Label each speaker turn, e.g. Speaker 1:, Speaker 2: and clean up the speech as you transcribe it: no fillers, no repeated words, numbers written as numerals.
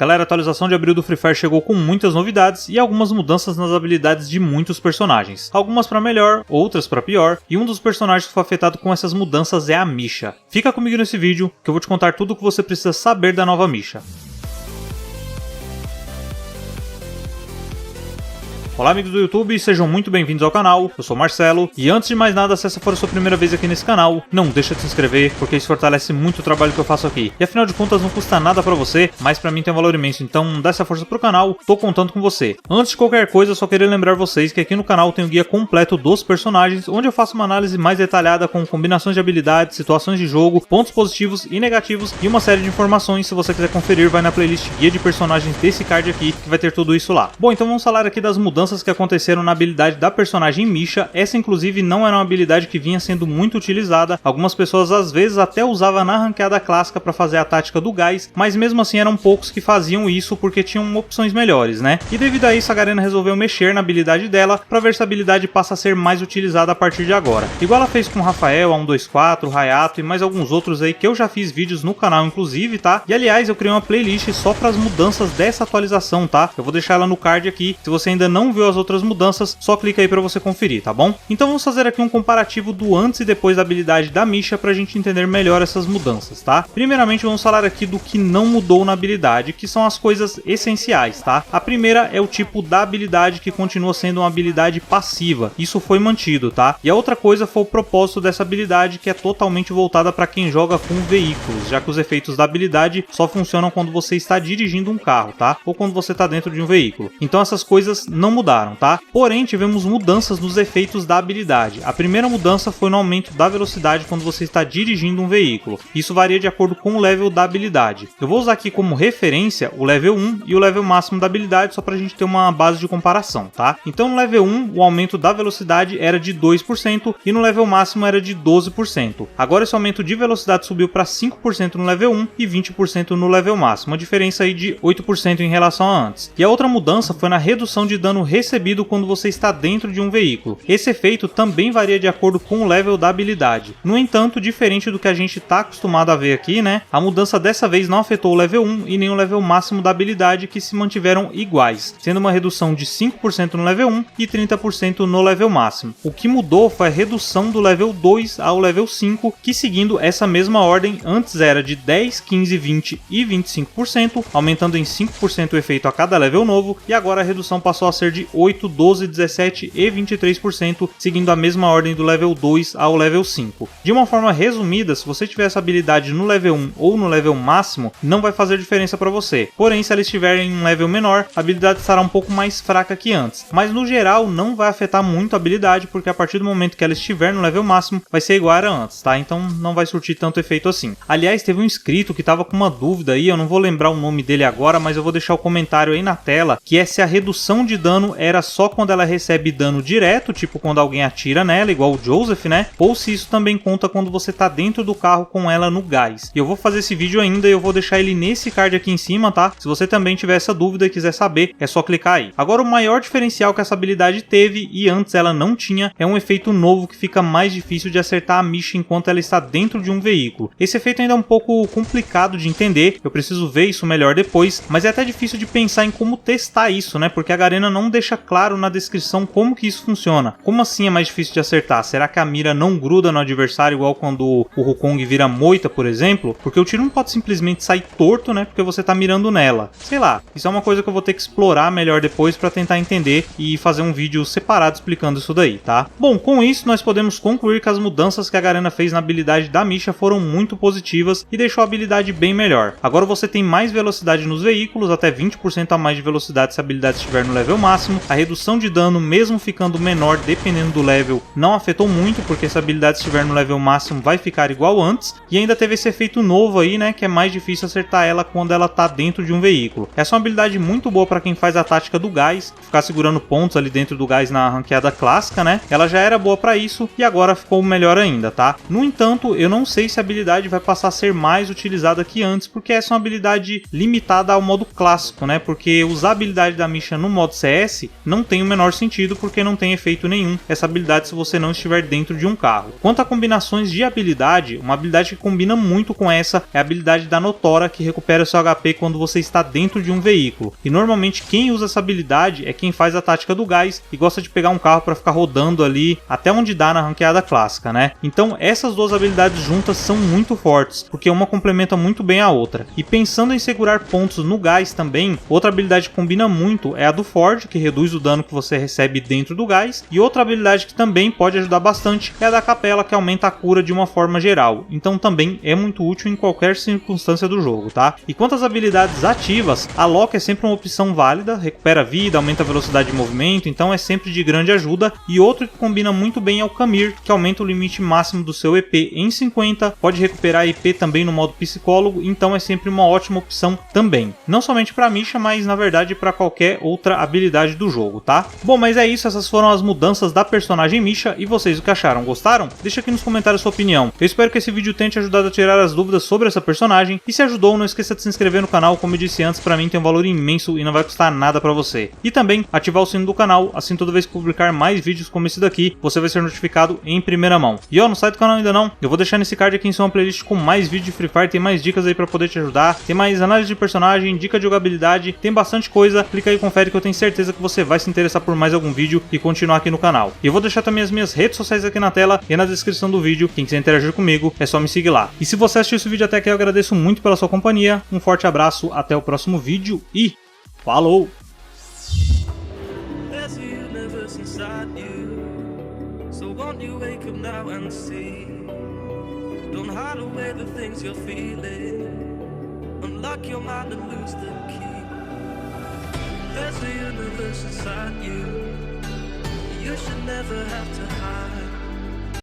Speaker 1: Galera, a atualização de abril do Free Fire chegou com muitas novidades e algumas mudanças nas habilidades de muitos personagens. Algumas pra melhor, outras pra pior, e um dos personagens que foi afetado com essas mudanças é a Misha. Fica comigo nesse vídeo que eu vou te contar tudo o que você precisa saber da nova Misha. Olá amigos do YouTube, sejam muito bem-vindos ao canal, eu sou o Marcelo, e antes de mais nada, se essa for a sua primeira vez aqui nesse canal, não deixa de se inscrever, porque isso fortalece muito o trabalho que eu faço aqui. E afinal de contas não custa nada pra você, mas pra mim tem um valor imenso, então dá essa força pro canal, tô contando com você. Antes de qualquer coisa, eu só queria lembrar vocês que aqui no canal tem o guia completo dos personagens, onde eu faço uma análise mais detalhada com combinações de habilidades, situações de jogo, pontos positivos e negativos, e uma série de informações. Se você quiser conferir, vai na playlist Guia de Personagens desse card aqui, que vai ter tudo isso lá. Bom, então vamos falar aqui das mudanças que aconteceram na habilidade da personagem Misha. Essa inclusive não era uma habilidade que vinha sendo muito utilizada, algumas pessoas às vezes até usavam na ranqueada clássica para fazer a tática do gás, mas mesmo assim eram poucos que faziam isso porque tinham opções melhores, né? E devido a isso a Garena resolveu mexer na habilidade dela para ver se a habilidade passa a ser mais utilizada a partir de agora. Igual ela fez com o Rafael, a 124, Hayato e mais alguns outros aí que eu já fiz vídeos no canal inclusive, tá? E aliás eu criei uma playlist só para as mudanças dessa atualização, tá? Eu vou deixar ela no card aqui, se você ainda não viu as outras mudanças, só clica aí para você conferir, tá bom? Então vamos fazer aqui um comparativo do antes e depois da habilidade da Misha pra gente entender melhor essas mudanças, tá? Primeiramente vamos falar aqui do que não mudou na habilidade, que são as coisas essenciais, tá? A primeira é o tipo da habilidade, que continua sendo uma habilidade passiva, isso foi mantido, tá? E a outra coisa foi o propósito dessa habilidade, que é totalmente voltada para quem joga com veículos, já que os efeitos da habilidade só funcionam quando você está dirigindo um carro, tá? Ou quando você está dentro de um veículo. Então essas coisas não mudaram, tá? Porém, tivemos mudanças nos efeitos da habilidade. A primeira mudança foi no aumento da velocidade quando você está dirigindo um veículo. Isso varia de acordo com o level da habilidade. Eu vou usar aqui como referência o level 1 e o level máximo da habilidade, só pra gente ter uma base de comparação, tá? Então no level 1, o aumento da velocidade era de 2% e no level máximo era de 12%. Agora esse aumento de velocidade subiu para 5% no level 1 e 20% no level máximo, uma diferença aí de 8% em relação a antes. E a outra mudança foi na redução de dano recebido quando você está dentro de um veículo. Esse efeito também varia de acordo com o level da habilidade. No entanto, diferente do que a gente está acostumado a ver aqui, né? A mudança dessa vez não afetou o level 1 e nem o level máximo da habilidade, que se mantiveram iguais, sendo uma redução de 5% no level 1 e 30% no level máximo. O que mudou foi a redução do level 2 ao level 5, que seguindo essa mesma ordem, antes era de 10, 15, 20 e 25%, aumentando em 5% o efeito a cada level novo, e agora a redução passou a ser de 8, 12, 17 e 23%, seguindo a mesma ordem do level 2 ao level 5. De uma forma resumida, se você tiver essa habilidade no level 1 ou no level máximo, não vai fazer diferença para você. Porém, se ela estiver em um level menor, a habilidade estará um pouco mais fraca que antes. Mas no geral, não vai afetar muito a habilidade, porque a partir do momento que ela estiver no level máximo, vai ser igual a antes, tá? Então não vai surtir tanto efeito assim. Aliás, teve um inscrito que estava com uma dúvida aí, eu não vou lembrar o nome dele agora, mas eu vou deixar o comentário aí na tela, que é se a redução de dano era só quando ela recebe dano direto, tipo quando alguém atira nela, igual o Joseph, né? Ou se isso também conta quando você tá dentro do carro com ela no gás. E eu vou fazer esse vídeo ainda e eu vou deixar ele nesse card aqui em cima, tá? Se você também tiver essa dúvida e quiser saber, é só clicar aí. Agora, o maior diferencial que essa habilidade teve, e antes ela não tinha, é um efeito novo que fica mais difícil de acertar a Misha enquanto ela está dentro de um veículo. Esse efeito ainda é um pouco complicado de entender, eu preciso ver isso melhor depois, mas é até difícil de pensar em como testar isso, né? Porque a Garena não deixa claro na descrição como que isso funciona. Como assim é mais difícil de acertar? Será que a mira não gruda no adversário igual quando o Wukong vira moita, por exemplo? Porque o tiro não pode simplesmente sair torto, né? Porque você tá mirando nela. Sei lá, isso é uma coisa que eu vou ter que explorar melhor depois para tentar entender e fazer um vídeo separado explicando isso daí, tá? Bom, com isso nós podemos concluir que as mudanças que a Garena fez na habilidade da Misha foram muito positivas e deixou a habilidade bem melhor. Agora você tem mais velocidade nos veículos, até 20% a mais de velocidade se a habilidade estiver no level máximo. A redução de dano, mesmo ficando menor dependendo do level, não afetou muito, porque se a habilidade estiver no level máximo vai ficar igual antes. E ainda teve esse efeito novo aí, né, que é mais difícil acertar ela quando ela tá dentro de um veículo. Essa é uma habilidade muito boa para quem faz a tática do gás, ficar segurando pontos ali dentro do gás na ranqueada clássica, né? Ela já era boa para isso e agora ficou melhor ainda, tá? No entanto, eu não sei se a habilidade vai passar a ser mais utilizada que antes, porque essa é uma habilidade limitada ao modo clássico, né? Porque usar a habilidade da Misha no modo CS disse, não tem o menor sentido porque não tem efeito nenhum essa habilidade se você não estiver dentro de um carro. Quanto a combinações de habilidade, uma habilidade que combina muito com essa é a habilidade da Notora, que recupera seu HP quando você está dentro de um veículo. E normalmente quem usa essa habilidade é quem faz a tática do gás e gosta de pegar um carro para ficar rodando ali até onde dá na ranqueada clássica, né? Então essas duas habilidades juntas são muito fortes, porque uma complementa muito bem a outra. E pensando em segurar pontos no gás também, outra habilidade que combina muito é a do Ford, que reduz o dano que você recebe dentro do gás, e outra habilidade que também pode ajudar bastante é a da Capela, que aumenta a cura de uma forma geral. Então também é muito útil em qualquer circunstância do jogo, tá? E quanto às habilidades ativas, a Lock é sempre uma opção válida, recupera vida, aumenta a velocidade de movimento, então é sempre de grande ajuda. E outro que combina muito bem é o Camir, que aumenta o limite máximo do seu EP em 50, pode recuperar EP também no modo psicólogo, então é sempre uma ótima opção também. Não somente para Misha, mas na verdade para qualquer outra habilidade do jogo, tá? Bom, mas é isso, essas foram as mudanças da personagem Misha, e vocês o que acharam? Gostaram? Deixa aqui nos comentários sua opinião. Eu espero que esse vídeo tenha te ajudado a tirar as dúvidas sobre essa personagem, e se ajudou, não esqueça de se inscrever no canal, como eu disse antes, para mim tem um valor imenso e não vai custar nada para você. E também ativar o sino do canal, assim toda vez que publicar mais vídeos como esse daqui, você vai ser notificado em primeira mão. E ó, não sai do canal ainda não, eu vou deixar nesse card aqui em cima uma playlist com mais vídeos de Free Fire, tem mais dicas aí para poder te ajudar, tem mais análise de personagem, dica de jogabilidade, tem bastante coisa, clica aí e confere que eu tenho certeza que você vai se interessar por mais algum vídeo e continuar aqui no canal. E eu vou deixar também as minhas redes sociais aqui na tela e na descrição do vídeo, quem quiser interagir comigo é só me seguir lá. E se você assistiu esse vídeo até aqui, eu agradeço muito pela sua companhia, um forte abraço, até o próximo vídeo e falou!
Speaker 2: So won't you wake up now and see? Don't hide away the things you're feeling. Unlock your mind and lose the key. There's a universe inside you. You should never have to hide.